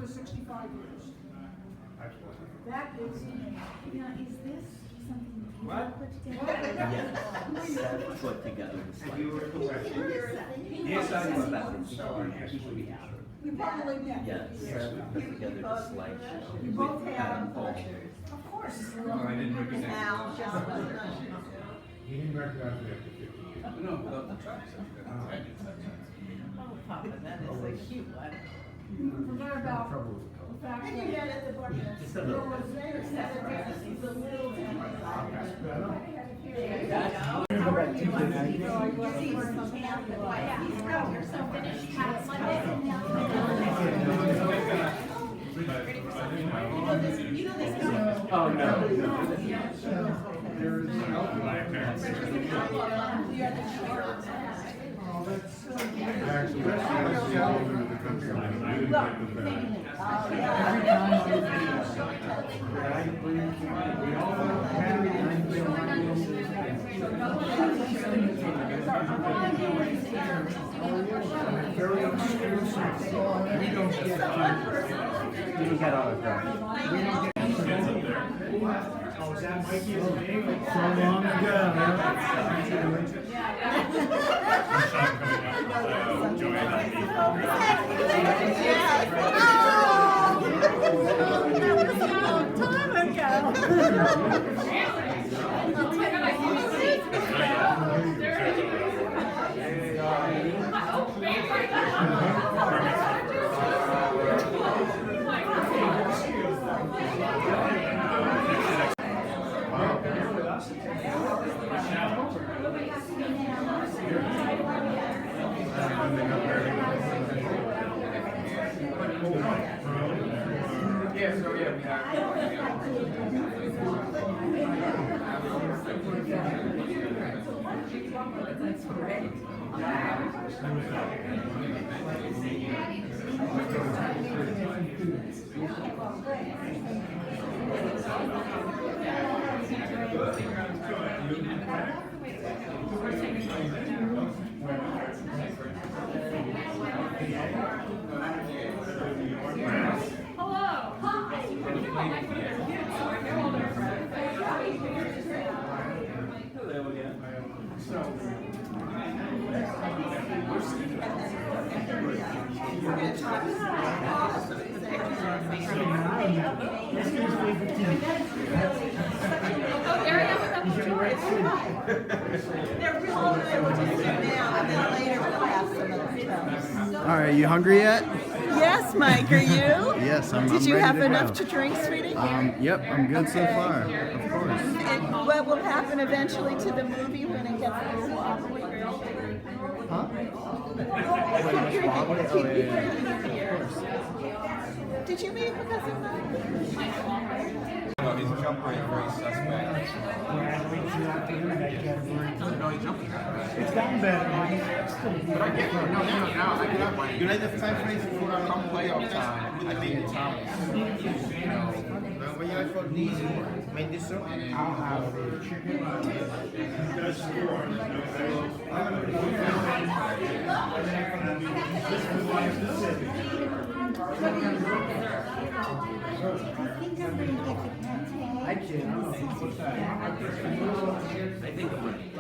the 65 years. Excellent. That is, Now, is this something you What? put together? Yes, put together the And you slide. were correct. Yes, I was. you probably met. Yes, put together the slideshow. You both with have, Adam Paul. of course. No, I didn't recognize. You didn't recognize me after 50 years. No, without the tracks. Oh, Papa, that is a cute one. You forgot about Trouble with the the color. fact that there was a little. Oh, no. There is actually, that's the element of the country. I didn't get the fact. Every time I was we all married and very exclusive. We don't get You can get autograph. we don't get so long ago. Yeah, so yeah, we have. That's great. Hello again. All right, you hungry yet? Yes, Mike, are you? Yes, I'm. Did I'm you ready have to enough go. to drink, sweetie? Yep, I'm good so far. Of course. And what will happen eventually to the movie when it gets a little wobbly? Huh? Did you meet Professor Mike? No, he's jumping very suspect. No, he's jumping. It's gotten better. But I get no, I get my. You know the time frame for come playoff time. I think it's time. When you for these, made this so. I'll have I did. What's that? I think I'm ready.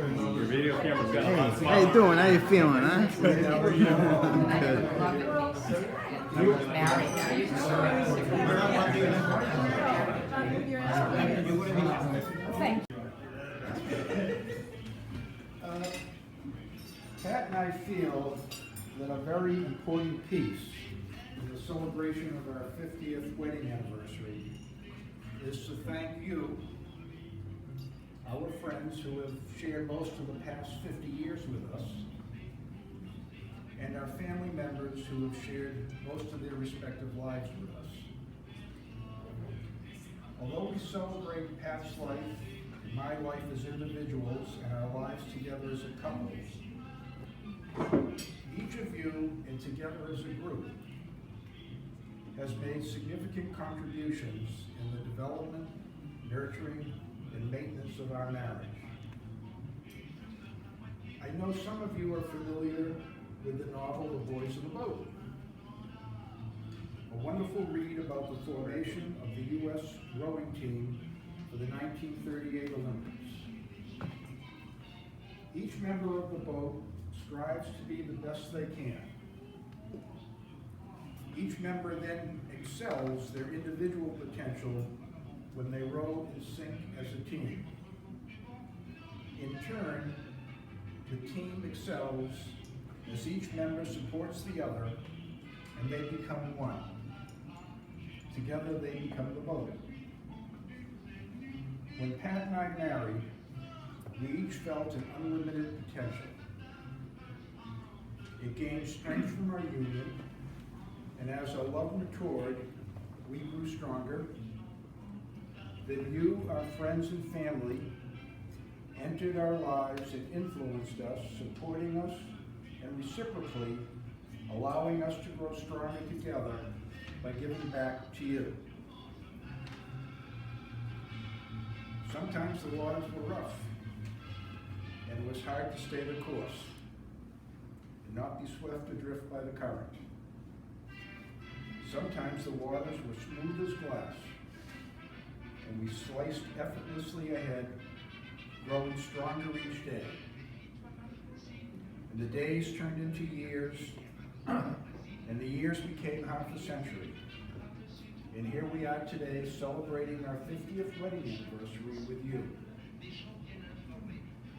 Your video camera's got a lot of How you doing? How you feeling, huh? Good. Pat and I feel that a very important piece in the celebration of our 50th wedding anniversary is to thank you, our friends who have shared most of the past 50 years with us, and our family members who have shared most of their respective lives with us. Although we celebrate Pat's life and my life as individuals and our lives together as a couple, each of you and together as a group has made significant contributions in the development, nurturing, and maintenance of our marriage. I know some of you are familiar with the novel The Boys in the Boat, a wonderful read about the formation of the U.S. rowing team for the 1938 Olympics. Each member of the boat strives to be the best they can. Each member then excels their individual potential when they row in sync as a team. In turn, the team excels as each member supports the other and they become one. Together they become the boat. When Pat and I married, we each felt an unlimited potential. It gained strength from our union, and as our love matured, we grew stronger. Then you, our friends and family, entered our lives and influenced us, supporting us and reciprocally allowing us to grow stronger together by giving back to you. Sometimes the waters were rough, and it was hard to stay the course and not be swept adrift by the current. Sometimes the waters were smooth as glass, and we sliced effortlessly ahead, growing stronger each day. And the days turned into years, and the years became half a century. And here we are today celebrating our 50th wedding anniversary with you.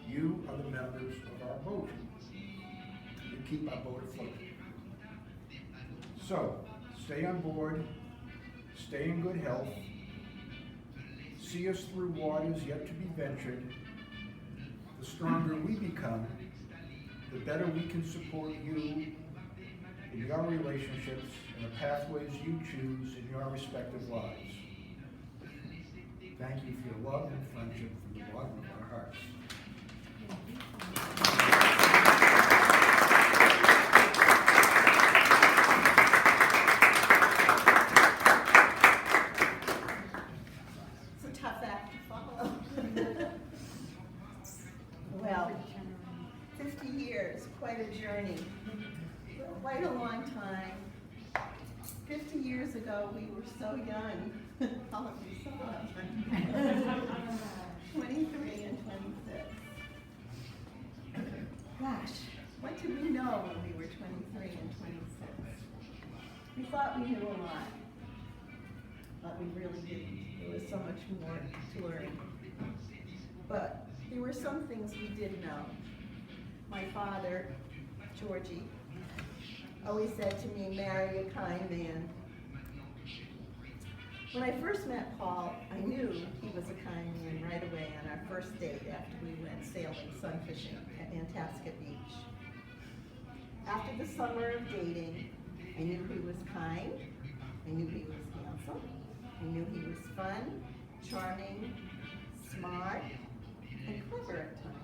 You are the members of our boat. You keep our boat afloat. So, stay on board, stay in good health, see us through waters yet to be ventured. The stronger we become, the better we can support you in your relationships and the pathways you choose in your respective lives. Thank you for your love and friendship from the bottom of our hearts. It's a tough act to follow. Well, 50 years, quite a journey, quite a long time. 50 years ago, we were so young. All of you so young. 23 and 26. Gosh, what did we know when we were 23 and 26? We thought we knew a lot, but we really didn't. There was so much more to learn. But there were some things we did know. My father, Georgie, always said to me, marry a kind man. When I first met Paul, I knew he was a kind man right away on our first date after we went sailing, sun fishing at Nantasket Beach. After the summer of dating, I knew he was kind, I knew he was handsome, I knew he was fun, charming, smart, and clever at times.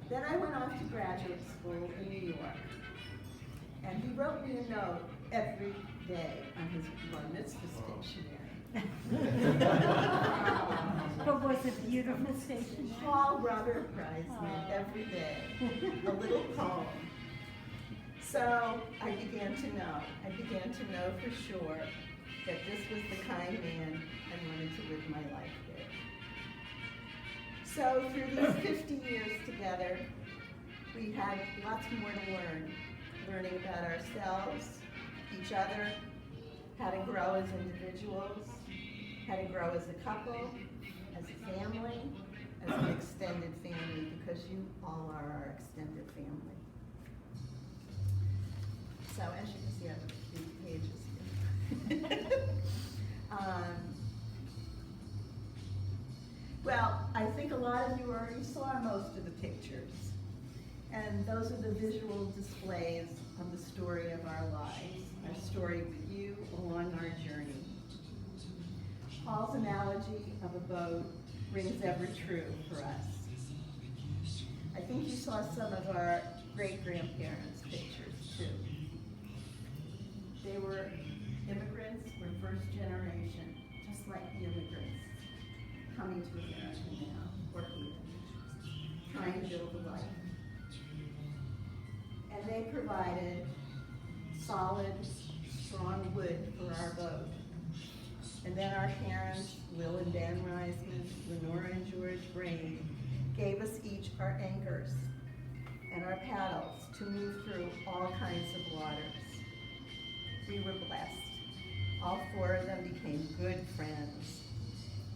Then I went off to graduate school in New York, and he wrote me a note every day on his bar mitzvah stationery. But was it beautiful station? Paul Robert Reisman every day, a little poem. So I began to know for sure that this was the kind man I wanted to live my life with. So through these 50 years together, we had lots more to learn. Learning about ourselves, each other, how to grow as individuals, how to grow as a couple, as a family, as an extended family, because you all are our extended family. So as you can see, I have a few pages here. Well, I think a lot of you already saw most of the pictures. And those are the visual displays of the story of our lives, our story with you along our journey. Paul's analogy of a boat rings ever true for us. I think you saw some of our great-grandparents' pictures too. They were immigrants, were first generation, just like the immigrants coming to America now, working, trying to build a life. life. And they provided solid, strong wood for our boat. And then our parents, Will and Dan Reisman, Lenora and George Brain, gave us each our anchors and our paddles to move through all kinds of waters. We were blessed. All four of them became good friends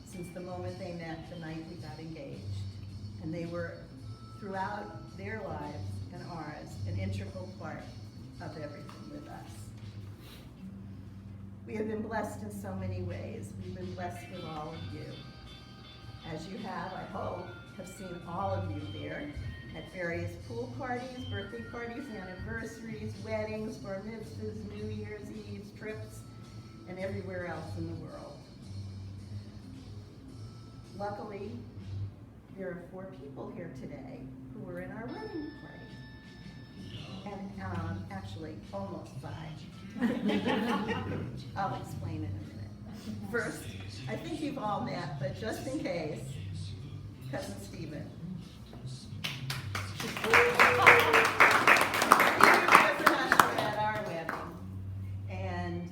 since the moment they met the night we got engaged. And they were, throughout their lives and ours, an integral part of everything with us. We have been blessed in so many ways. We've been blessed with all of you. As you have, I hope, have seen all of you there at various pool parties, birthday parties, anniversaries, weddings, bar mitzvahs, New Year's Eves, trips, and everywhere else in the world. Luckily, there are 4 people here today who were in our wedding party. And actually, almost 5. I'll explain in a minute. First, I think you've all met, but just in case, Cousin Stephen. Stephen was an usher at our wedding. And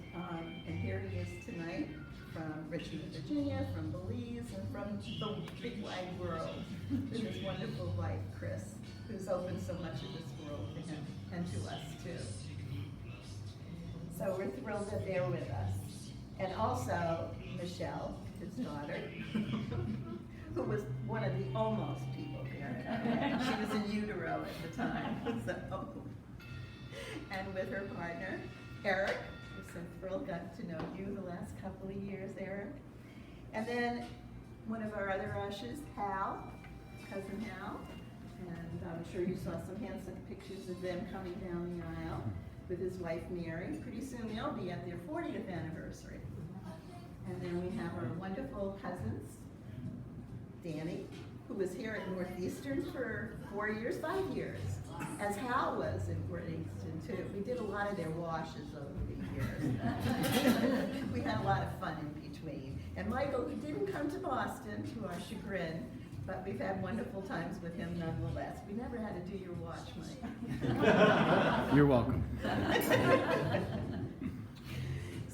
here he is tonight from Richmond, Virginia, from Belize, and from the big wide world with his wonderful wife, Chris, who's opened so much of this world to him and to us too. So we're thrilled that they're with us. And also Michelle, his daughter, who was one of the almost people here. She was in utero at the time. So. And with her partner, Eric. We're so thrilled got to know you the last couple of years, Eric. And then one of our other ushers, Hal, Cousin Hal. And I'm sure you saw some handsome pictures of them coming down the aisle with his wife, Mary. Pretty soon they'll be at their 40th anniversary. And then we have our wonderful cousins, Danny, who was here at Northeastern for 4 years, 5 years, as Hal was at Northeastern too. We did a lot of their washes over the years. We had a lot of fun in between. And Michael, who didn't come to Boston, to our chagrin, but we've had wonderful times with him nonetheless. We never had to do your watch, Mike. You're welcome.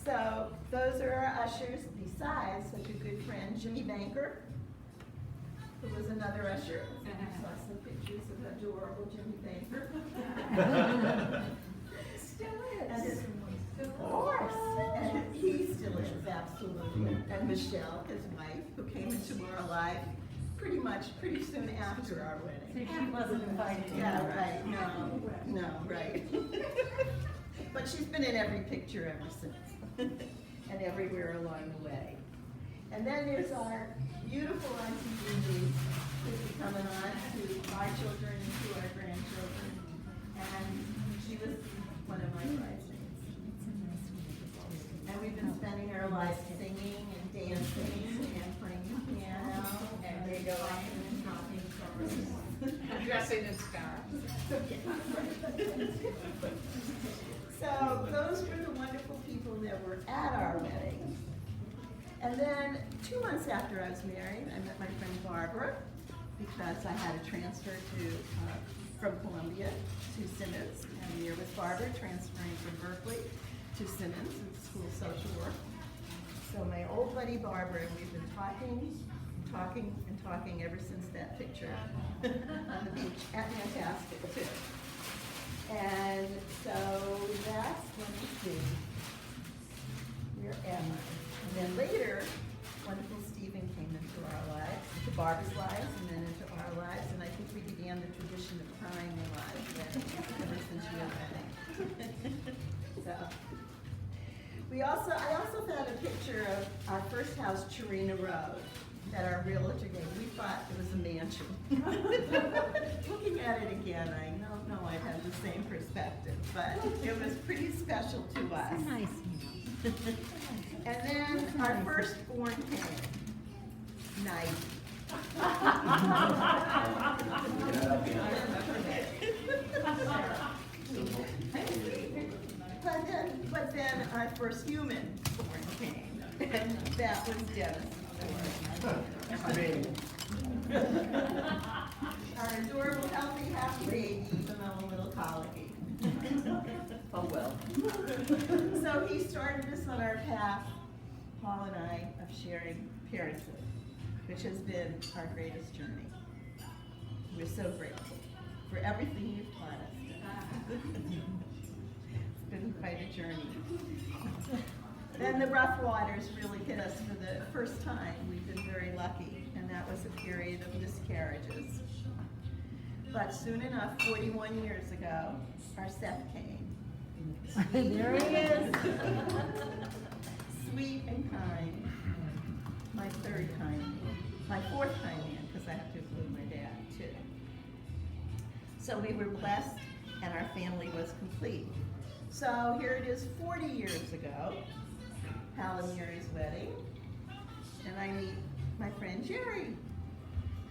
So those are our ushers, besides such a good friend, Jimmy Banker, who was another usher. I saw some pictures of adorable Jimmy Banker. Still is. And his, of course. And he still is, absolutely. And Michelle, his wife, who came into our life pretty soon after our wedding. She wasn't invited. Yeah, right, no, right. But she's been in every picture ever since, and everywhere along the way. And then there's our beautiful Auntie Gigi, who's be coming on to our children and to our grandchildren. And she was one of my bridesmaids. And we've been spending our lives singing and dancing and playing the piano, and they go out and talking stories. Dressing in scarves. So those were the wonderful people that were at our wedding. And then 2 months after I was married, I met my friend Barbara, because I had a transfer from Columbia to Simmons, and there was Barbara transferring from Berkeley to Simmons in School of Social Work. So my old buddy Barbara, and we've been talking ever since that picture on the beach at Nantasket too. And so that's, let me see, where am I? And then later, wonderful Stephen came into our lives, into Barbara's lives, and then into our lives, and I think we began the tradition of crying a lot ever since your wedding. So, I also found a picture of our first house, Chirina Road, that our realtor gave. We thought it was a mansion. Looking at it again, I don't know I'd have the same perspective, but it was pretty special to us. Nice. And then our firstborn came. Nice. But then our first human born came, and that was Dennis. Our our adorable, healthy, happy baby, even though a little colicky. Oh, well. So he started us on our path, Paul and I, of sharing parenthood, which has been our greatest journey. We're so grateful for everything you've taught us. It's been quite a journey. Then the rough waters really hit us for the first time. We've been very lucky, and that was a period of miscarriages. But soon enough, 41 years ago, our Seth came. There he is. Sweet and kind. My third kind man. My fourth kind man, because I have to include my dad, too. So we were blessed, and our family was complete. So here it is 40 years ago, Palomire's wedding, and I meet my friend Jerry.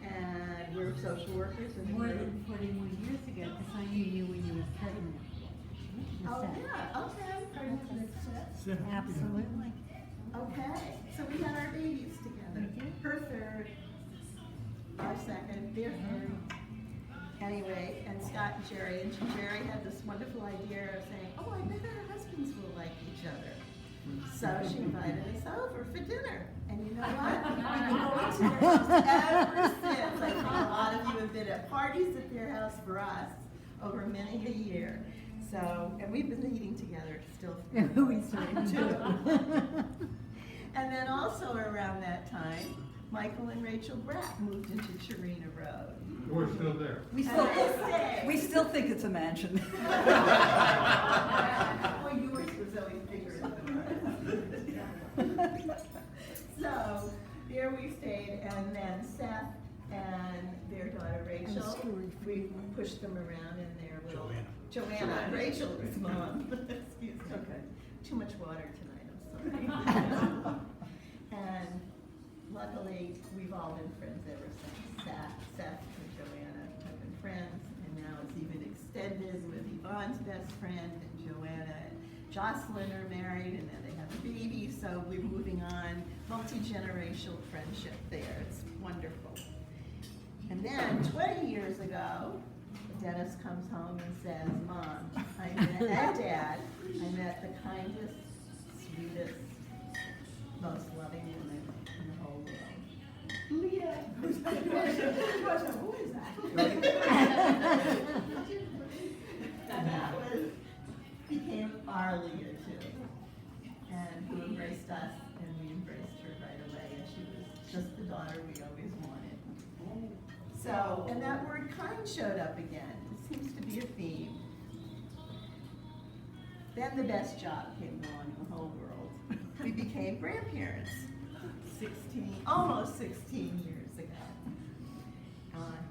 And we're social workers and More than 41 years ago, because I knew you when you were pregnant. Oh, yeah, okay. Absolutely. Okay, so we had our babies together. Her third, our second, their third. Anyway, and Scott and Jerry had this wonderful idea of saying, oh, I bet our husbands will like each other. So she invited us over for dinner. And you know what? We've been going to their house ever since. I think a lot of you have been at parties at their house for us over many a year. So, and we've been eating together still. We started too. And then also around that time, Michael and Rachel Bratt moved into Chirina Road. We're still there. We And they stayed. we still think it's a mansion. Well, yours was always bigger than ours. So, there we stayed, and then Seth and their daughter Rachel, we pushed them around in their little... Joanna, Rachel's mom. Excuse me. Okay. Too much water tonight, I'm sorry. And luckily, we've all been friends ever since. Seth and Joanna have been friends, and now it's even extended with Yvonne's best friend, and Joanna and Jocelyn are married, and then they have a baby, so we're moving on. Multi-generational friendship there, it's wonderful. And then 20 years ago, Dennis comes home and says, Mom, and Dad, I met the kindest, sweetest, most loving woman in the whole world. Leah. Who is that? And that became our Leah too, and who embraced us, and we embraced her right away, and she was just the daughter we always wanted. So, and that word kind showed up again. It seems to be a theme. Then the best job came along in the whole world. We became grandparents, almost 16 years ago.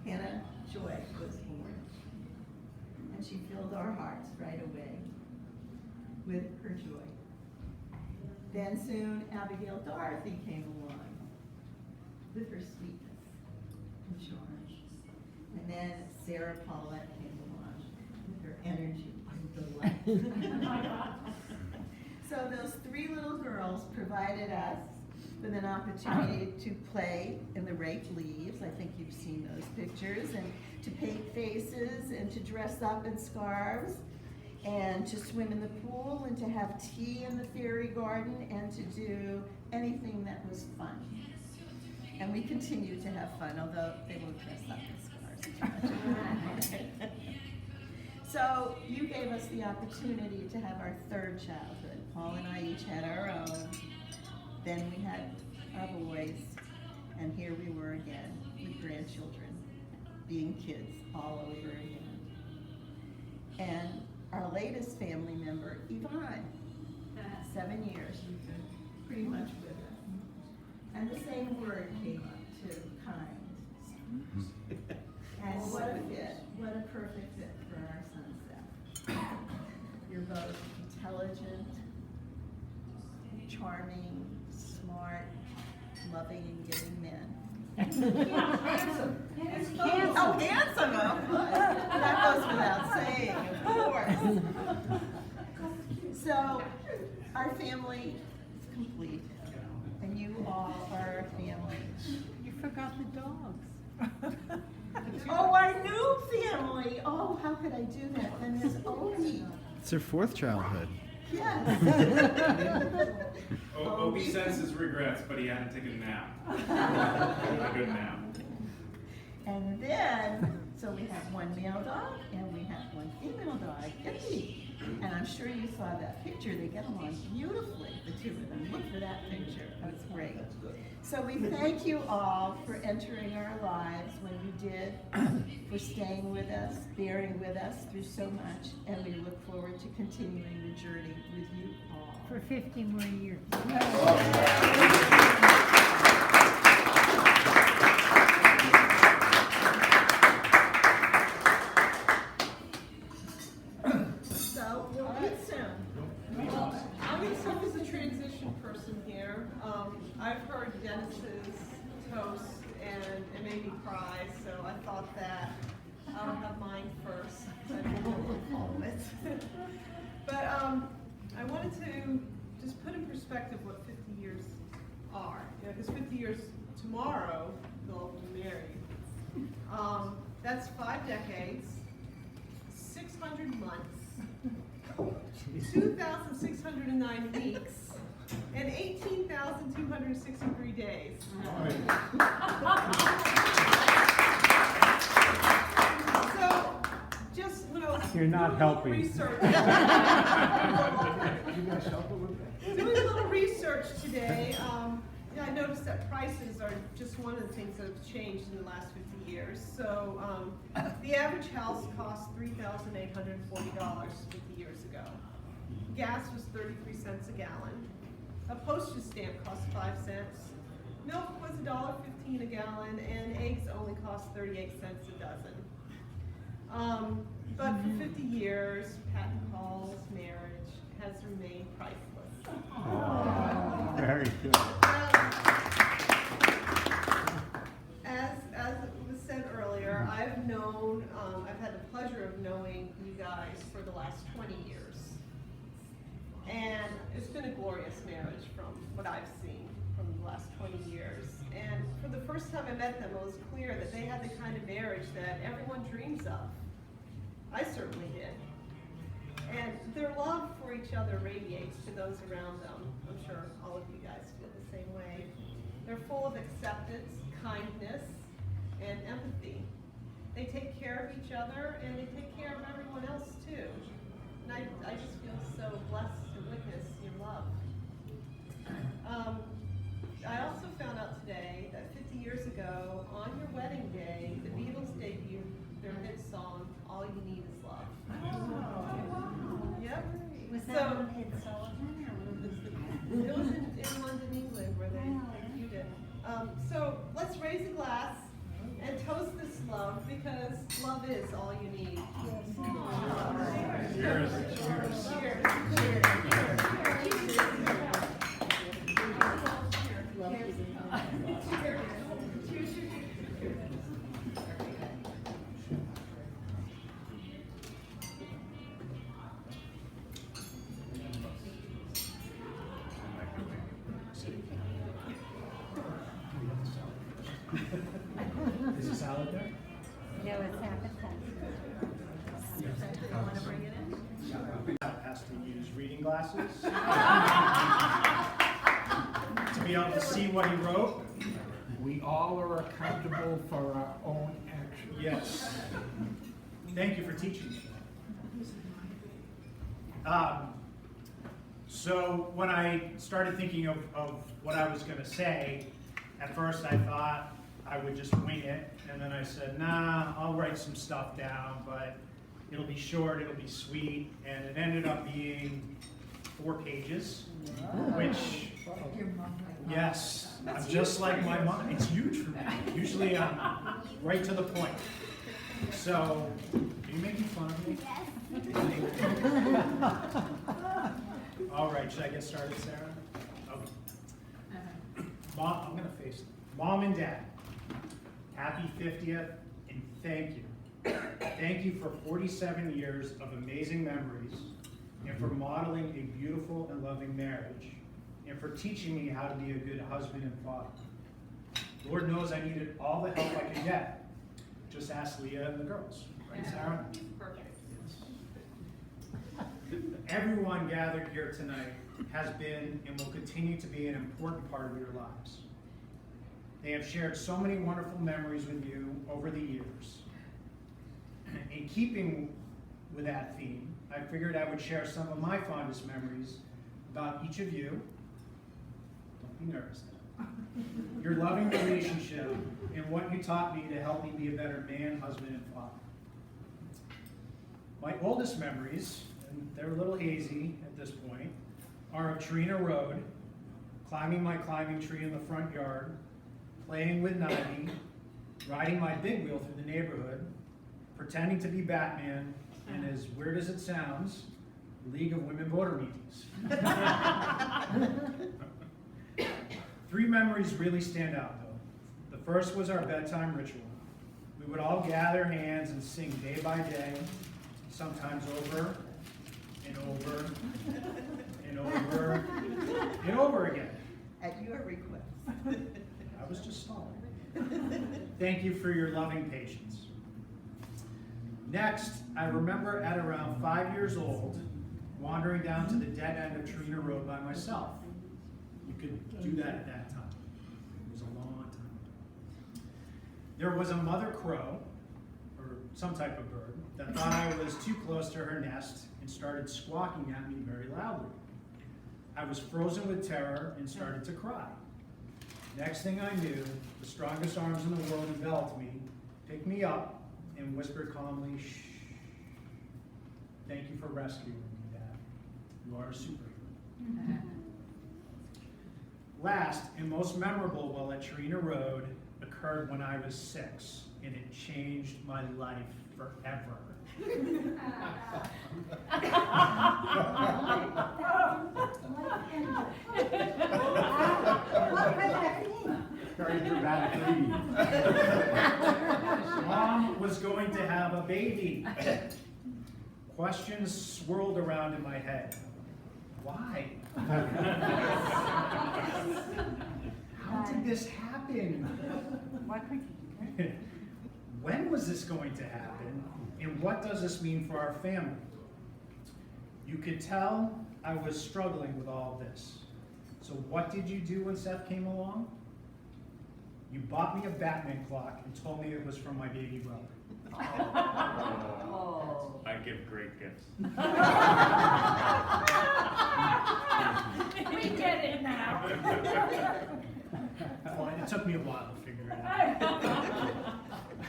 Hannah Joy was born, and she filled our hearts right away with her joy. Then soon Abigail Dorothy came along with her sweetness and charm. And then Sarah Paulette came along with her energy and delight. So those three little girls provided us with an opportunity to play in the raked leaves. I think you've seen those pictures. And to paint faces and to dress up in scarves and to swim in the pool and to have tea in the fairy garden and to do anything that was fun. And we continue to have fun, although they won't dress up in scarves. So you gave us the opportunity to have our third childhood. Paul and I each had our own. Then we had our boys, and here we were again with grandchildren, being kids all over again. And our latest family member, Yvonne, 7 years, you've been pretty much with us. And the same word came up too, kind. And what a fit, what a perfect fit for our son Seth. You're both intelligent, charming, smart, loving and giving men. Handsome. Oh, handsome, of course. That goes without saying, of course. So, our family is complete, and you all are our family. You forgot the dogs. Oh, I knew Emily, oh, how could I do that? Then there's Obi. It's her fourth childhood. Yes. Obi says his regrets, but he had to take a nap. A good nap. And then, so we have one male dog and we have one female dog, Ippy. And I'm sure you saw that picture. They get along beautifully, the two of them. Look for that picture. That's great. So we thank you all for entering our lives when you did, for staying with us, bearing with us through so much, and we look forward to continuing the journey with you all. For 50 more years. So we'll meet soon. I'm going to serve as a transition person here. I've heard Dennis's toast and it made me cry, so I thought that I'll have mine first. So I can follow it. But I wanted to just put in perspective what 50 years are. Because 50 years tomorrow, they'll be married. That's 5 decades, 600 months, 2,609 weeks, and 18,263 days. So, just when I was You're not helping. research, doing a little research today, I noticed that prices are just one of the things that have changed in the last 50 years. So the average house cost $3,840 50 years ago. Gas was 33 cents a gallon. A postage stamp cost 5 cents. Milk was $1.15 a gallon, and eggs only cost 38 cents a dozen. But for 50 years, Pat and Paul's marriage has remained priceless. Very good. As it was said earlier, I've had the pleasure of knowing you guys for the last 20 years. And it's been a glorious marriage from what I've seen from the last 20 years. And for the first time I met them, it was clear that they had the kind of marriage that everyone dreams of. I certainly did. And their love for each other radiates to those around them. I'm sure all of you guys feel the same way. They're full of acceptance, kindness, and empathy. They take care of each other, and they take care of everyone else too. And I just feel so blessed to witness your love. I also found out today that 50 years ago, on your wedding day, the Beatles debuted their hit song, All You Need Is Love. Yep. Was that on Ed Sullivan or It was in London, England, where they debuted it. So let's raise a glass and toast this love, because love is all you need. Cheers. Is the salad there? No, it's appetizer. Want to bring it in? Has to use reading glasses to be able to see what he wrote. We all are accountable for our own actions. Yes. Thank you for teaching me. So when I started thinking of what I was going to say, at first I thought I would just wing it, and then I said, nah, I'll write some stuff down, but it'll be short, it'll be sweet, and it ended up being 4 pages, which, yes, I'm just like my mom. It's huge for me. Usually I'm right to the point. So, are you making fun of me? All right, should I get started, Sarah? Okay. Mom, I'm gonna face it. Mom and Dad, happy 50th, and thank you. Thank you for 47 years of amazing memories, and for modeling a beautiful and loving marriage, and for teaching me how to be a good husband and father. Lord knows I needed all the help I could get, just ask Leah and the girls, right, Sarah? Perfect. Everyone gathered here tonight has been and will continue to be an important part of your lives. They have shared so many wonderful memories with you over the years. In keeping with that theme, I figured I would share some of my fondest memories about each of you. Don't be nervous now. Your loving relationship and what you taught me to help me be a better man, husband, and father. My oldest memories, and they're a little hazy at this point, are of Trina Road, climbing my climbing tree in the front yard, playing with Nivy, riding my big wheel through the neighborhood, pretending to be Batman, and as weird as it sounds, League of Women Voter meetings. 3 memories really stand out though. The first was our bedtime ritual. We would all gather hands and sing day by day, sometimes over and over and over and over again. At your request. I was just stalling. Thank you for your loving patience. Next, I remember at around 5 years old, wandering down to the dead end of Trina Road by myself. You could do that at that time. It was a long time. There was a mother crow, or some type of bird, that thought I was too close to her nest and started squawking at me very loudly. I was frozen with terror and started to cry. Next thing I knew, the strongest arms in the world enveloped me, picked me up, and whispered calmly, "Shh. Thank you for rescuing me, Dad. You are a superhero." Last and most memorable while at Trina Road occurred when I was 6, and it changed my life forever. Very dramatic. Mom was going to have a baby. Questions swirled around in my head. Why? How did this happen? When was this going to happen? And what does this mean for our family? You could tell I was struggling with all of this. So what did you do when Seth came along? You bought me a Batman clock and told me it was from my baby brother. Oh. I give great gifts. We get it now. Well, it took me a while to figure it out.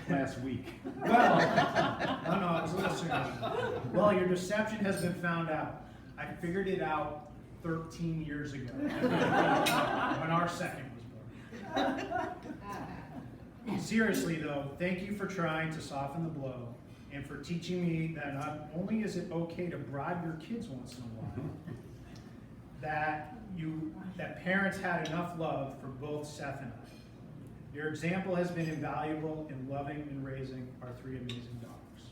Last week. Well, no, it was a little sooner. Well, your deception has been found out. I figured it out 13 years ago, when our second was born. Seriously though, thank you for trying to soften the blow and for teaching me that not only is it okay to bribe your kids once in a while, that parents had enough love for both Seth and I. Your example has been invaluable in loving and raising our 3 amazing daughters.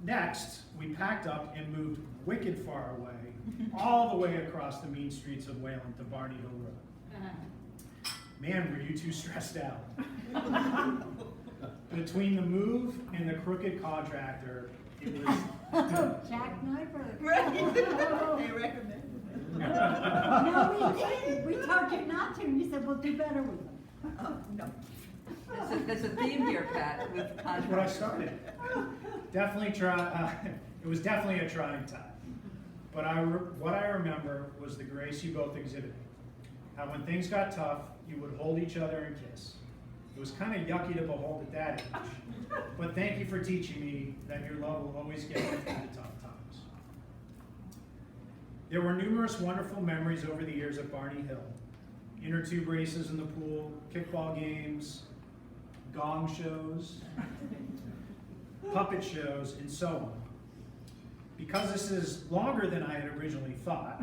Next, we packed up and moved wicked far away, all the way across the mean streets of Wayland to Barney Hill Road. Man, were you two stressed out. Between the move and the crooked contractor, it was... Jack Nyberg. Right. They recommended it. No, we didn't. We told you not to, and you said, we'll do better with them. Oh, no. There's a theme here, Pat, with That's what I started. It was definitely a trying time. But what I remember was the grace you both exhibited. How when things got tough, you would hold each other and kiss. It was kind of yucky to behold at that age. But thank you for teaching me that your love will always get me through the tough times. There were numerous wonderful memories over the years at Barney Hill. Inner tube races in the pool, kickball games, gong shows, puppet shows, and so on. Because this is longer than I had originally thought,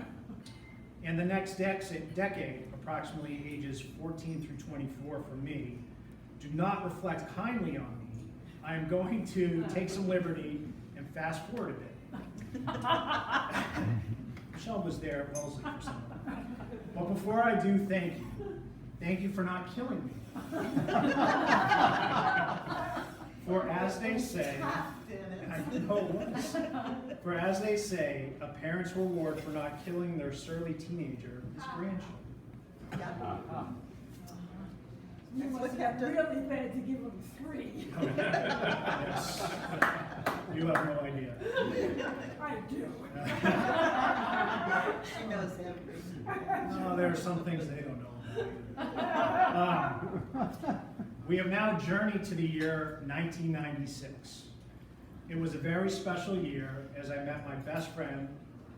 and the next decade, approximately ages 14 through 24 for me, do not reflect kindly on me, I am going to take some liberty and fast forward a bit. Michelle was there at Wellesley for some of that. But before I do, thank you. Thank you for not killing me. For as they say, I know it was. For as they say, a parent's reward for not killing their surly teenager is grandchildren. You must have really bad to give them 3. Yes. You have no idea. I do. She knows everything. No, there are some things they don't know about. We have now journeyed to the year 1996. It was a very special year as I met my best friend,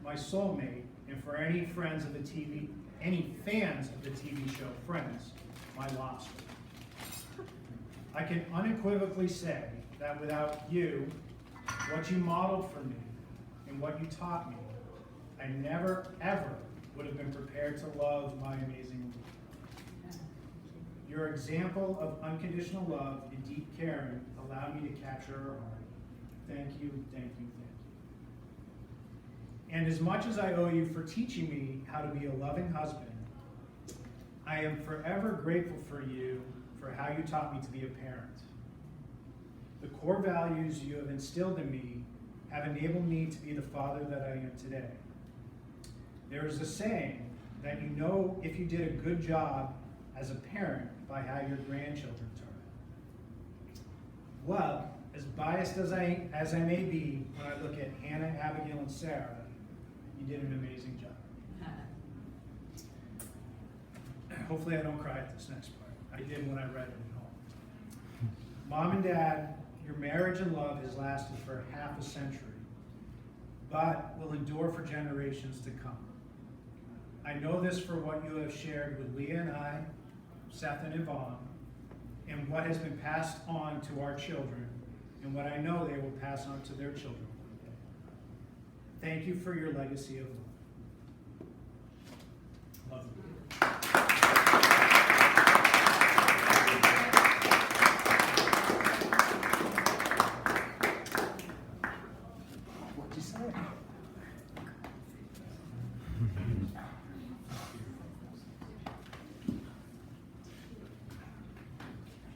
my soulmate, and for any fans of the TV show Friends, my lobster. I can unequivocally say that without you, what you modeled for me, and what you taught me, I never, ever would have been prepared to love my amazing wife. Your example of unconditional love and deep caring allowed me to capture her heart. Thank you, thank you, thank you. And as much as I owe you for teaching me how to be a loving husband, I am forever grateful for you for how you taught me to be a parent. The core values you have instilled in me have enabled me to be the father that I am today. There is a saying that you know if you did a good job as a parent by how your grandchildren turn out. Well, as biased as I may be when I look at Hannah, Abigail, and Sarah, you did an amazing job. Hopefully I don't cry at this next part. I did when I read it at home. Mom and Dad, your marriage and love has lasted for half a century, but will endure for generations to come. I know this for what you have shared with Leah and I, Seth and Yvonne, and what has been passed on to our children, and what I know they will pass on to their children one day. Thank you for your legacy of love. Love you. What'd you say?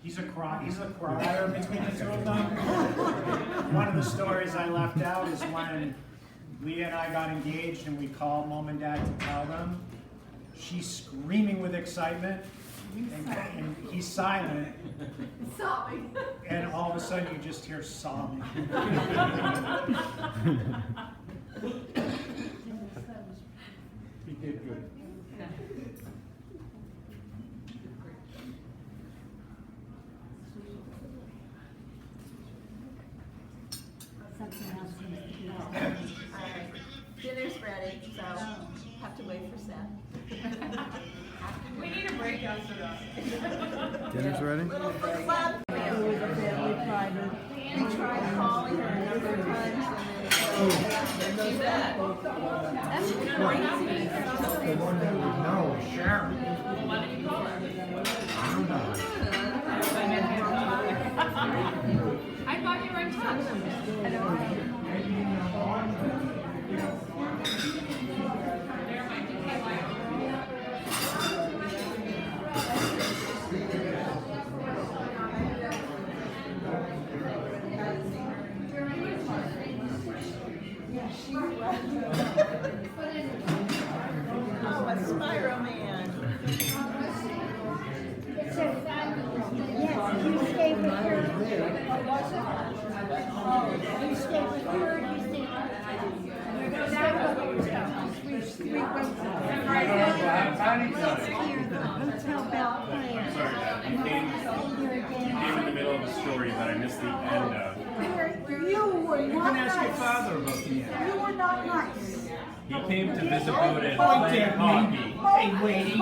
He's a crier between the two of them. One of the stories I left out is when Leah and I got engaged and we called Mom and Dad to tell them. She's screaming with excitement, and he's silent. Sobbing. And all of a sudden you just hear sobbing. He did good. Something else seems to be on. Dinner's ready, so have to wait for Seth. We need a break after that. Dinner's ready? Little bit left. It was a family private. We tried calling her a number of times and then that's crazy. No, Sharon. Why did you call her? I thought you were in touch. Oh, a Spyro Man. Yes, you stayed with her. What was it? Oh, you stayed with her, you stayed Hotel Bell Plan. Sorry, you came in the middle of the story, but I missed the end of. You were You not can ask your nice. father about the end. You were not nice. He came to visit Buddha and play hockey. Hey, lady.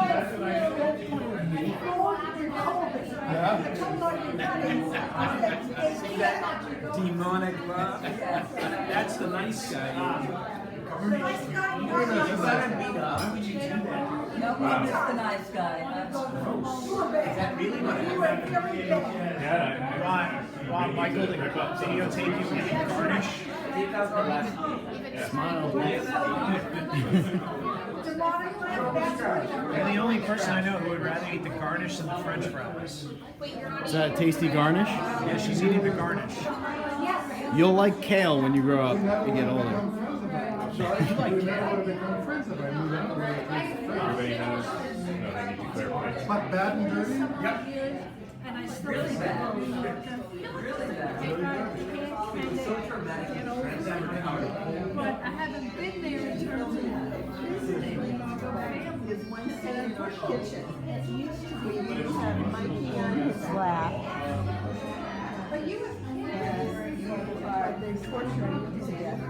Demonic love. That's the nice guy. You better meet up. Why would you do that? No, he's the nice guy. Is that really what happened? Yeah, Ron, Michael, videotape you getting garnish. Smile. You're the only person I know who would rather eat the garnish than the French fries. Is that a tasty garnish? Yeah, she's eating the garnish. You'll like kale when you grow up and get older. Everybody knows. No, they need to clarify. But bad and dirty? Yep. And I still think that but I haven't been there in terms of visiting our family. There's one sitting in our kitchen. It used to be, we had Mikey on his lap. But you They tortured him to death.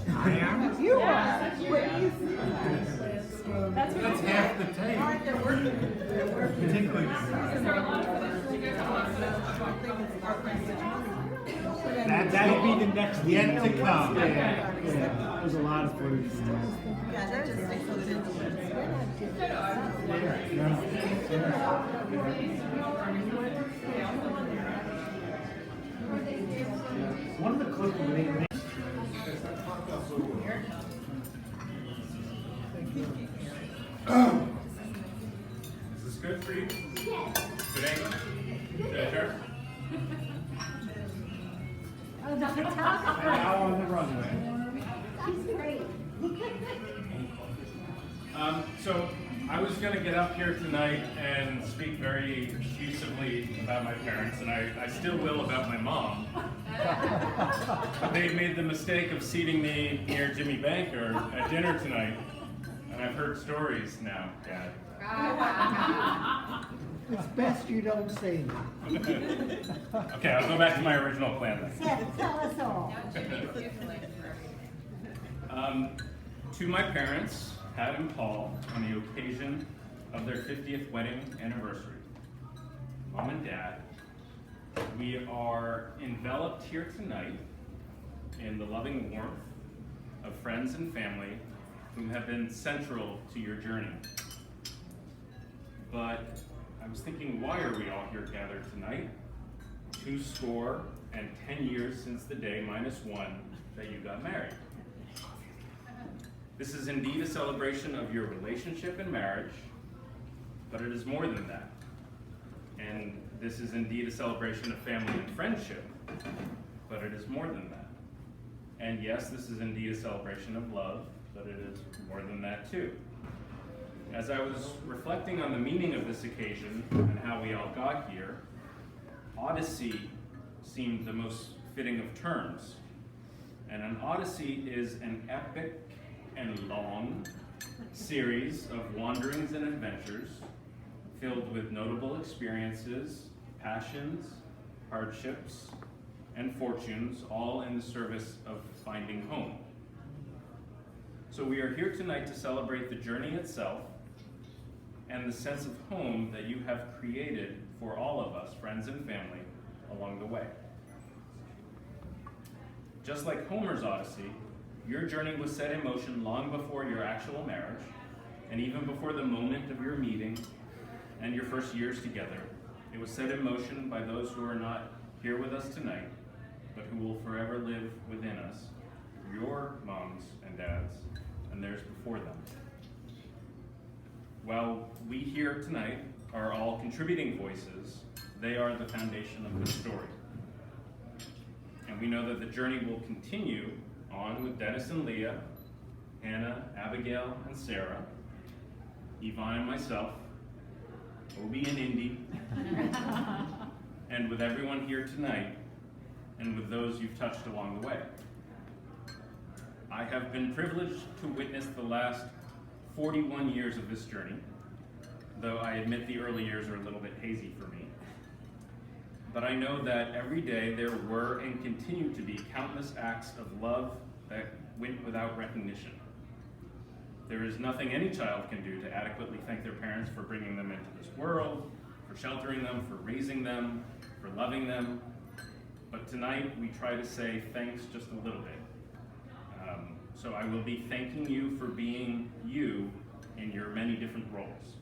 I am? You are. What do you think? that's what half the tape. Particularly. That'll be the next Yet to come. There's a lot of footage. Yeah, that just includes it. One of the clips we made. Is this good for you? Good angle? Good sure? Oh, the photographer. Now on the runway. He's great. So I was going to get up here tonight and speak very effusively about my parents, and I still will about my mom. But they made the mistake of seating me near Jimmy Banker at dinner tonight, and I've heard stories now, Dad. It's best you don't say that. Okay, I'll go back to my original plan then. Seth, tell us all. To my parents, Pat and Paul, on the occasion of their 50th wedding anniversary, Mom and Dad, we are enveloped here tonight in the loving warmth of friends and family who have been central to your journey. But I was thinking, why are we all here gathered tonight? 210 years since the day -1 that you got married. This is indeed a celebration of your relationship and marriage, but it is more than that. And this is indeed a celebration of family and friendship, but it is more than that. And yes, this is indeed a celebration of love, but it is more than that too. As I was reflecting on the meaning of this occasion and how we all got here, Odyssey seemed the most fitting of terms. And an Odyssey is an epic and long series of wanderings and adventures filled with notable experiences, passions, hardships, and fortunes, all in the service of finding home. So we are here tonight to celebrate the journey itself and the sense of home that you have created for all of us, friends and family, along the way. Just like Homer's Odyssey, your journey was set in motion long before your actual marriage, and even before the moment of your meeting and your first years together. It was set in motion by those who are not here with us tonight, but who will forever live within us, your moms and dads, and theirs before them. While we here tonight are all contributing voices, they are the foundation of this story. And we know that the journey will continue on with Dennis and Leah, Hannah, Abigail, and Sarah, Yvonne and myself, Obie and Indy, and with everyone here tonight, and with those you've touched along the way. I have been privileged to witness the last 41 years of this journey, though I admit the early years are a little bit hazy for me. But I know that every day there were and continue to be countless acts of love that went without recognition. There is nothing any child can do to adequately thank their parents for bringing them into this world, for sheltering them, for raising them, for loving them. But tonight we try to say thanks just a little bit. So I will be thanking you for being you in your many different roles.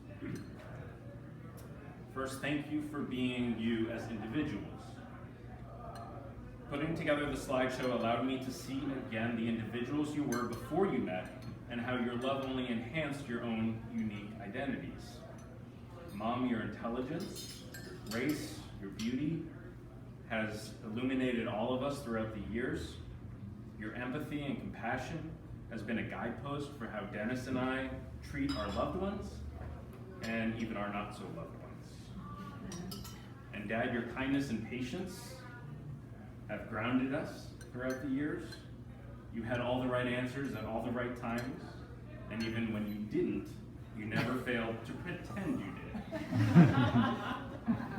First, thank you for being you as individuals. Putting together the slideshow allowed me to see again the individuals you were before you met and how your love only enhanced your own unique identities. Mom, your intelligence, grace, your beauty has illuminated all of us throughout the years. Your empathy and compassion has been a guidepost for how Dennis and I treat our loved ones and even our not so loved ones. And Dad, your kindness and patience have grounded us throughout the years. You had all the right answers at all the right times, and even when you didn't, you never failed to pretend you did.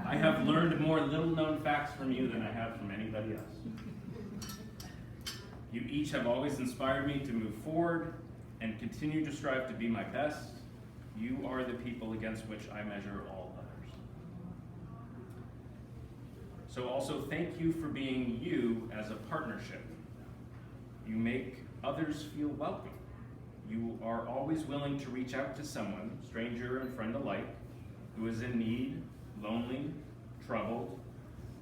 I have learned more little-known facts from you than I have from anybody else. You each have always inspired me to move forward and continue to strive to be my best. You are the people against which I measure all others. So also thank you for being you as a partnership. You make others feel welcome. You are always willing to reach out to someone, stranger and friend alike, who is in need, lonely, troubled,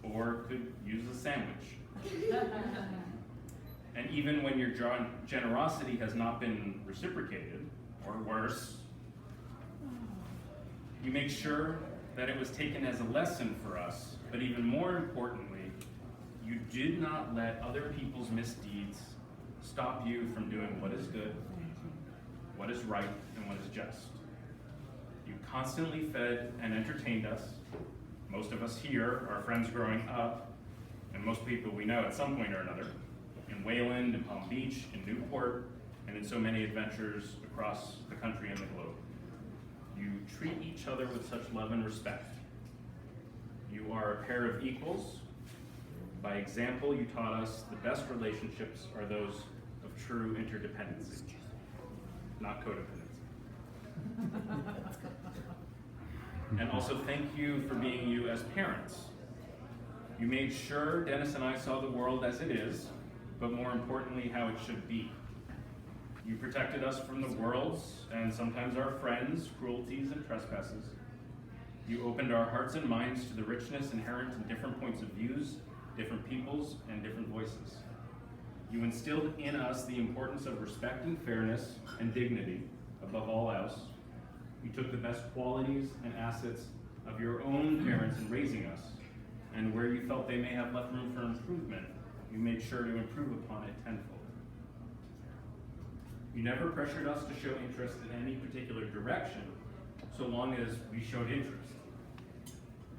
or could use a sandwich. And even when your generosity has not been reciprocated, or worse, you make sure that it was taken as a lesson for us, but even more importantly, you did not let other people's misdeeds stop you from doing what is good, what is right, and what is just. You constantly fed and entertained us. Most of us here are friends growing up, and most people we know at some point or another, in Wayland, in Palm Beach, in Newport, and in so many adventures across the country and the globe. You treat each other with such love and respect. You are a pair of equals. By example, you taught us the best relationships are those of true interdependency, not codependency. And also thank you for being you as parents. You made sure Dennis and I saw the world as it is, but more importantly, how it should be. You protected us from the world's, and sometimes our friends' cruelties and trespasses. You opened our hearts and minds to the richness inherent in different points of views, different peoples, and different voices. You instilled in us the importance of respect and fairness and dignity above all else. You took the best qualities and assets of your own parents in raising us, and where you felt they may have left room for improvement, you made sure to improve upon it tenfold. You never pressured us to show interest in any particular direction, so long as we showed interest.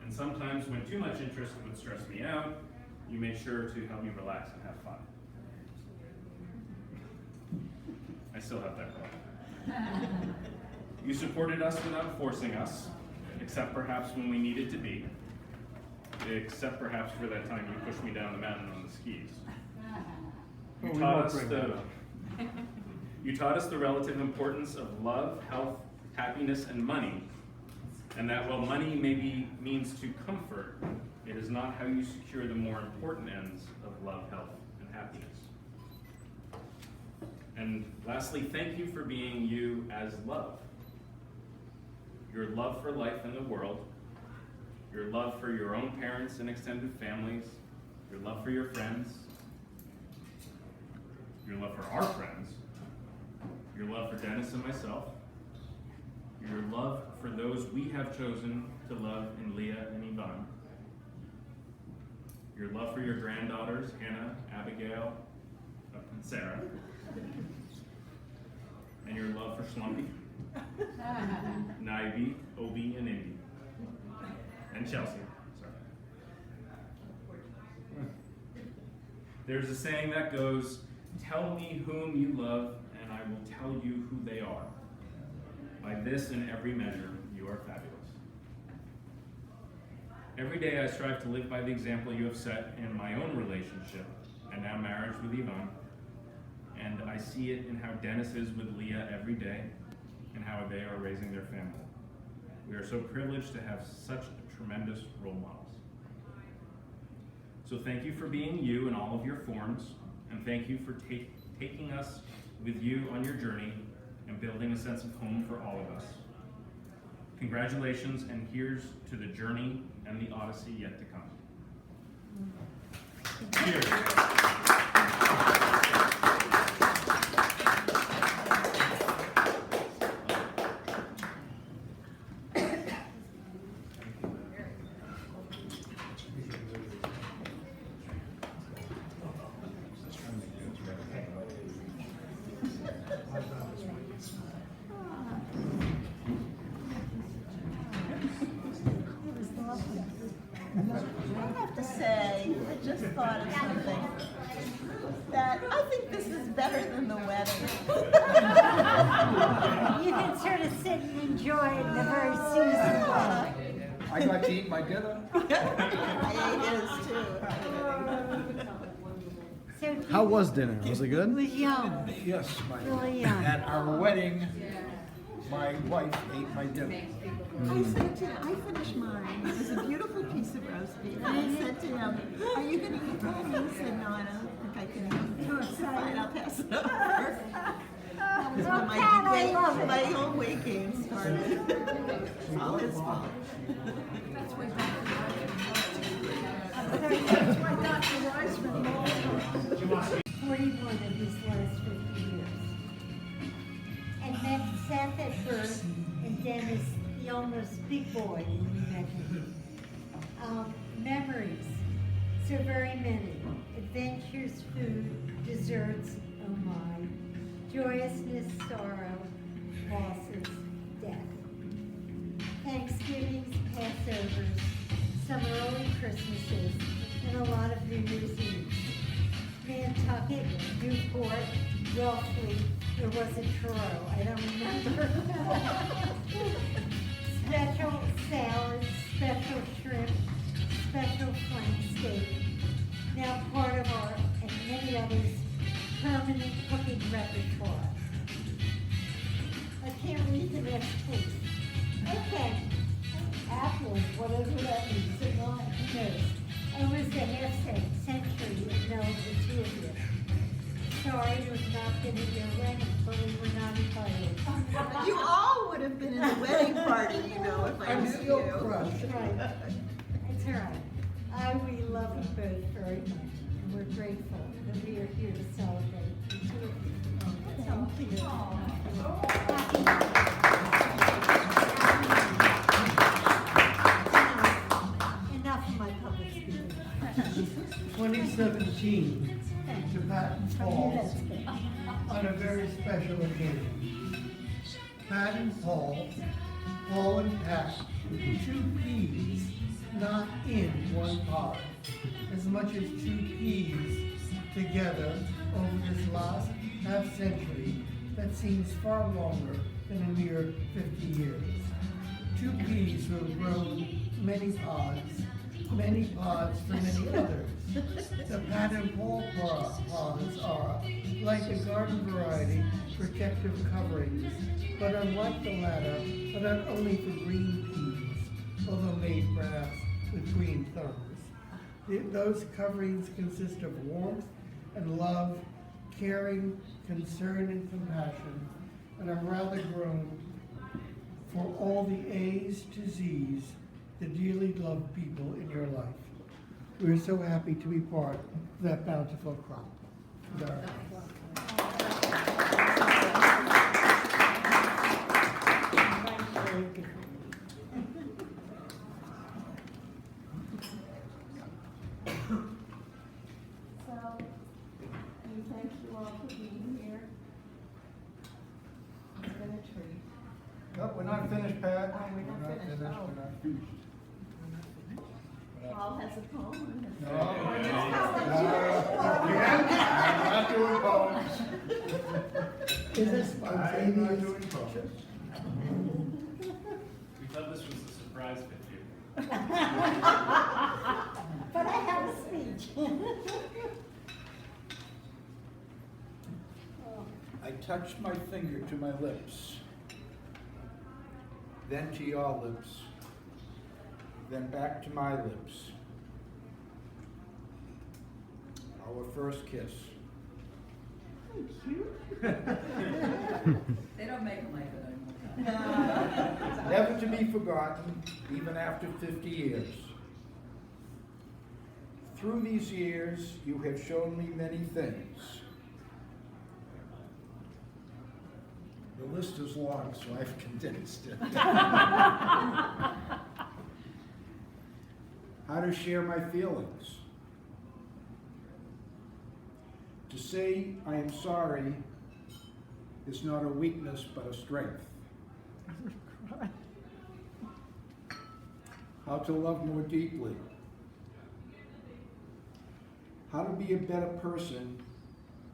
And sometimes when too much interest would stress me out, you made sure to help me relax and have fun. I still have that problem. You supported us without forcing us, except perhaps when we needed to be, except perhaps for that time you pushed me down the mountain on the skis. You taught us the relative importance of love, health, happiness, and money, and that while money maybe means to comfort, it is not how you secure the more important ends of love, health, and happiness. And lastly, thank you for being you as love. Your love for life and the world, your love for your own parents and extended families, your love for your friends, your love for our friends, your love for Dennis and myself, your love for those we have chosen to love in Leah and Yvonne, your love for your granddaughters, Hannah, Abigail, and Sarah, and your love for Schlumpy, Nivy, Obi, and Indy, and Chelsea. Sorry. There's a saying that goes, "Tell me whom you love, and I will tell you who they are. By this and every measure, you are fabulous." Every day I strive to live by the example you have set in my own relationship, and now marriage with Yvonne. And I see it in how Dennis is with Leah every day, and how they are raising their family. We are so privileged to have such tremendous role models. So thank you for being you in all of your forms, and thank you for taking us with you on your journey and building a sense of home for all of us. Congratulations, and here's to the journey and the odyssey yet to come. Cheers. I have to say, I just thought of something, that I think this is better than the wedding. You can sort of sit and enjoy it in the very season. I got to eat my dinner. I ate his too. So How was dinner? Was it It good? was yum. Yes, my, Really yum. at our wedding, my wife ate my dinner. I said to him, I finished mine. It was a beautiful piece of roast beef. And I said to him, are you going to eat that? And he said, no, I don't think I can eat it. I said, fine, I'll pass it over. That was when Pat, I love it. my whole weight gain started. It's all his fault. That's why Dr. Weissman lost 41 of his last 50 years. And met Seth at birth and Dennis, the almost big boy when we met him. Memories, so very many. Adventures, food, desserts, oh my. Joyousness, sorrow, losses, death. Thanksgivings, Passovers, some early Christmases, and a lot of New Year's Eves. Nantucket, Newport, Wellfleet, there was a Truro, I don't remember. Special salads, special shrimp, special flank steak. Now part of our, and many others, permanent cooking repertoire. I can't read the next piece. Okay. Apples, whatever that means, or not, who knows. Almost a half-century of knowing the two of you. Sorry to have not been at your wedding, but we were not invited. You all would have been in the wedding party, you know, if I knew you. That's right. It's all right. We love you both very much, and we're grateful that we are here to celebrate the two of you. Thank you. Enough of my public speaking. 2017 to Pat and Paul on a very special occasion. Pat and Paul, Paul and Pat, two peas not in one pod, as much as two peas together over this last half century that seems far longer than a mere 50 years. Two peas who have grown many pods for many others. The Pat and Paul pods are, like the garden variety, protective coverings, but unlike the latter, are not only for green peas, although made perhaps with green thumbs. Those coverings consist of warmth and love, caring, concern, and compassion, and are rather grown for all the A's to Z's, the dearly loved people in your life. We're so happy to be part of that bountiful crop. Dara. So, we thank you all for being here. It's been a treat. No, we're not finished, Pat. Oh, we're not finished. We're Oh. not finished. Paul has a poem. No. I'm not doing poems. Is this I'm not spontaneous? doing poems. We thought this was a surprise fit here. But I have a speech. I touched my finger to my lips, then to your lips, then back to my lips. Our first kiss. They don't make them like that anymore. Never to be forgotten, even after 50 years. Through these years, you have shown me many things. The list is long, so I've condensed it. How to share my feelings. To say I am sorry is not a weakness, but a strength. How to love more deeply. how to be a better person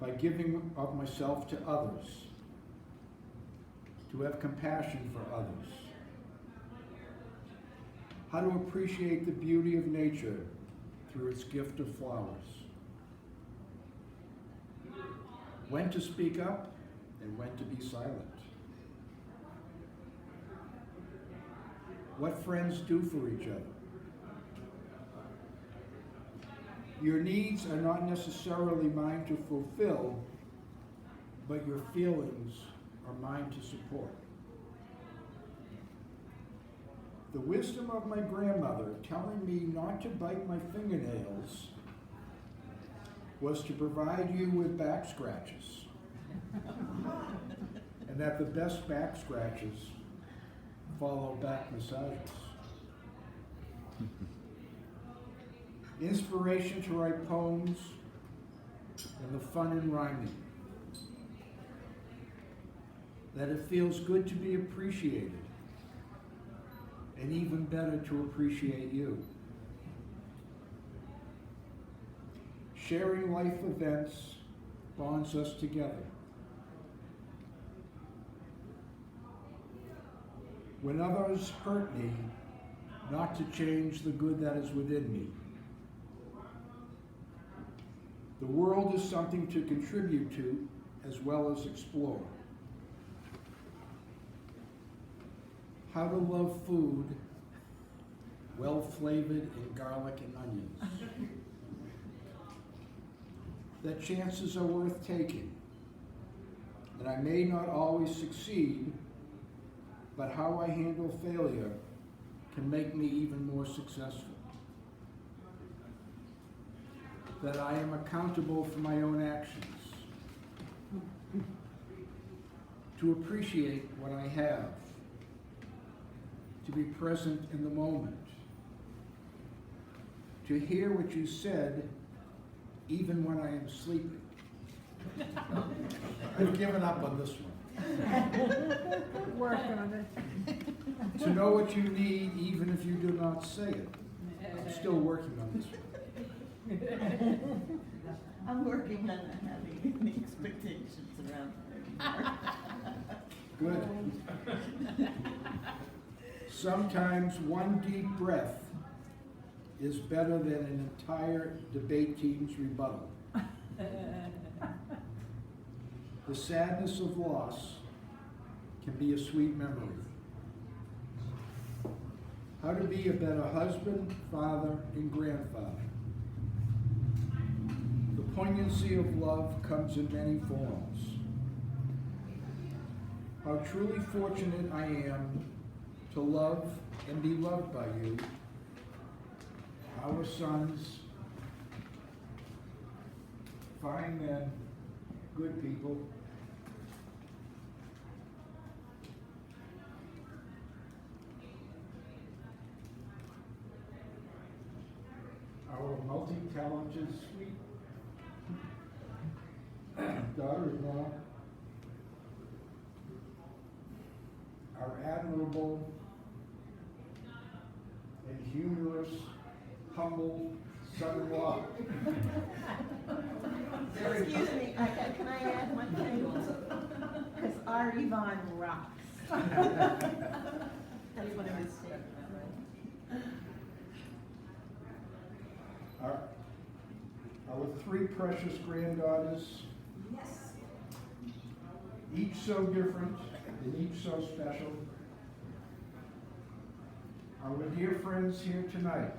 by giving of myself to others, to have compassion for others, how to appreciate the beauty of nature through its gift of flowers, when to speak up and when to be silent, what friends do for each other. Your needs are not necessarily mine to fulfill, but your feelings are mine to support. The wisdom of my grandmother telling me not to bite my fingernails was to provide you with back scratches, and that the best back scratches follow back massages. Inspiration to write poems and the fun in rhyming. That it feels good to be appreciated, and even better to appreciate you. Sharing life events bonds us together. When others hurt me, not to change the good that is within me. The world is something to contribute to as well as explore. How to love food well flavored in garlic and onions. That chances are worth taking, and I may not always succeed, but how I handle failure can make me even more successful. That I am accountable for my own actions. To appreciate what I have. To be present in the moment. To hear what you said, even when I am sleeping. I've given up on this one. Work on it. To know what you need, even if you do not say it. I'm still working on this one. I'm working on not having any expectations around her. Good. Sometimes one deep breath is better than an entire debate team's rebuttal. The sadness of loss can be a sweet memory. How to be a better husband, father, and grandfather. The poignancy of love comes in many forms. How truly fortunate I am to love and be loved by you, our sons, fine men, good people. Our multi-talented, sweet daughter-in-law, our admirable and humorous, humble son-in-law. Excuse me, can I add one thing? Because our Yvonne rocks. That's what I was saying. Our three precious granddaughters, Yes. each so different and each so special. Our dear friends here tonight,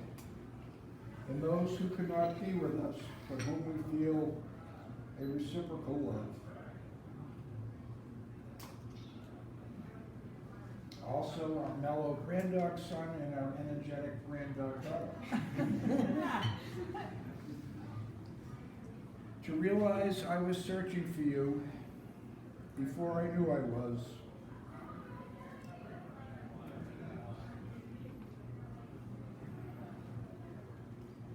and those who could not be with us, for whom we feel a reciprocal love. Also, our mellow granddog son and our energetic granddog daughter. To realize I was searching for you before I knew I was.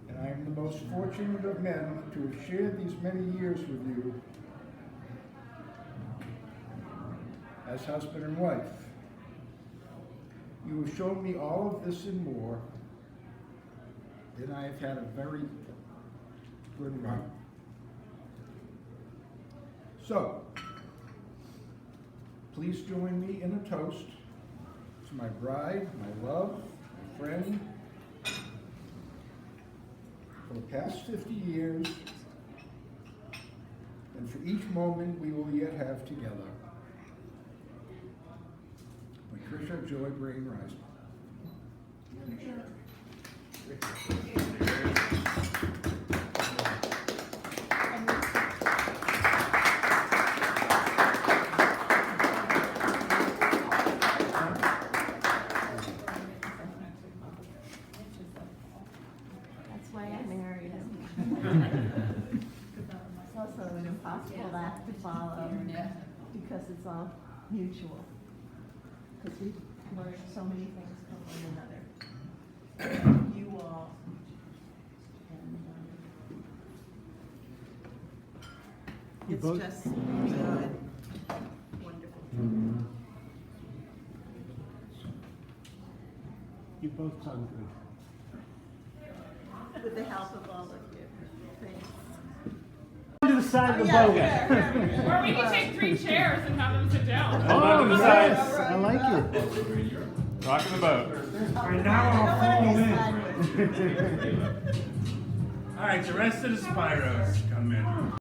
And I am the most fortunate of men to have shared these many years with you as husband and wife. You have shown me all of this and more, and I have had a very Good enough. So, please join me in a toast to my bride, my love, my friend. For the past 50 years, and for each moment we will yet have together. Patricia Joy Brain Rising. That's why I married him. It's also an impossible act to follow because it's all mutual. Because we learn so many things from one another. You all. And You it's both- just good, wonderful. You both sound good. With the help of all of you. Thanks. To the side of the Yeah, boga. yeah. Or we can take 3 chairs and have them sit down. Oh, nice. I like it. Rocking the boat. All right, now I'll phone in. Sideways. All right, the rest of the Spyros come in.